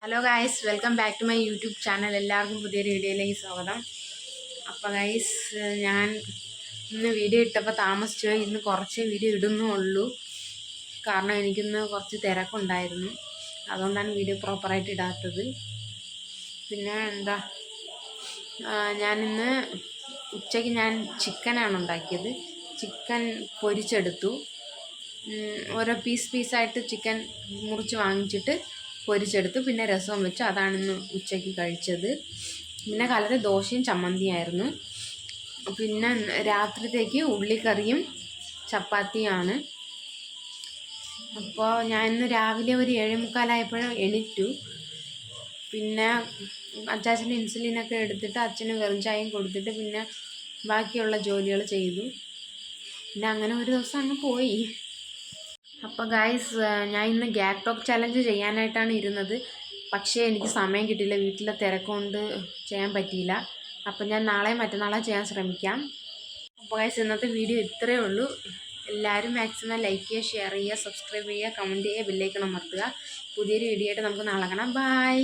Hello guys, welcome back to my YouTube channel. എല്ലാവർക്കും പുതിയൊരു വീഡിയോയിലേക്ക് സ്വാഗതം. അപ്പോൾ ഗൈസ്, ഞാൻ ഇന്ന് വീഡിയോ ഇട്ടപ്പോൾ താമസിച്ചു. ഇന്ന് കുറച്ച് വീഡിയോ ഇടുന്നുള്ളൂ. കാരണം എനിക്കിന്ന് കുറച്ച് തിരക്കുണ്ടായിരുന്നു. അതുകൊണ്ടാണ് വീഡിയോ പ്രോപ്പറായിട്ട് ഇടാത്തത്. പിന്നെ ഞാനിന്ന് ഉച്ചയ്ക്ക് ചിക്കനാണ് ഉണ്ടാക്കിയത്. ചിക്കൻ പൊരിച്ചെടുത്തു. ഓരോ പീസായിട്ട് ചിക്കൻ മുറിച്ച് വാങ്ങിച്ചിട്ട് പൊരിച്ചെടുത്തു. പിന്നെ രസവും വെച്ചു. അതാണിന്ന് ഉച്ചയ്ക്ക് കഴിച്ചത്. പിന്നെ കാലത്ത് ദോശയും ചമ്മന്തിയായിരുന്നു. പിന്നെ രാത്രിത്തേക്ക് ഉള്ളിക്കറിയും ചപ്പാത്തിയാണ്. അപ്പോൾ ഞാൻ ഇന്ന് രാവിലെ ഒരു 7:45 എണീറ്റു. പിന്നെ അച്ചാച്ചന് ഇൻസുലിനൊക്കെ എടുത്തിട്ട് അച്ഛന് വെറും ചായയും കൊടുത്തിട്ട് പിന്നെ ബാക്കിയുള്ള ജോലികൾ ചെയ്തു. പിന്നെ അങ്ങനെ ഒരു ദിവസം അങ്ങ് പോയി. അപ്പോൾ ഗൈസ്, ഞാൻ ഇന്ന് ഗ്യാപ് ടോക്ക് ചലഞ്ച് ചെയ്യാനായിട്ടാണ് ഇരുന്നത്. പക്ഷേ എനിക്ക് സമയം കിട്ടിയില്ല. വീട്ടിലെ തിരക്കുകൊണ്ട് ചെയ്യാൻ പറ്റിയില്ല. അപ്പം ഞാൻ നാളെയും മറ്റന്നാളെ ചെയ്യാൻ ശ്രമിക്കാം. അപ്പോൾ ഗൈസ്, ഇന്നത്തെ വീഡിയോ ഇത്രയേ ഉള്ളൂ. എല്ലാവരും മാക്സിമം ലൈക്ക് ചെയ്യുക, ഷെയർ ചെയ്യുക, സബ്സ്ക്രൈബ് ചെയ്യുക, കമൻറ്റ് ചെയ്യുക, ബെല്ലൈക്കൺ അമർത്തുക. പുതിയൊരു വീഡിയോ ആയിട്ട് നമുക്ക് നാളെ കാണാം. ബൈ.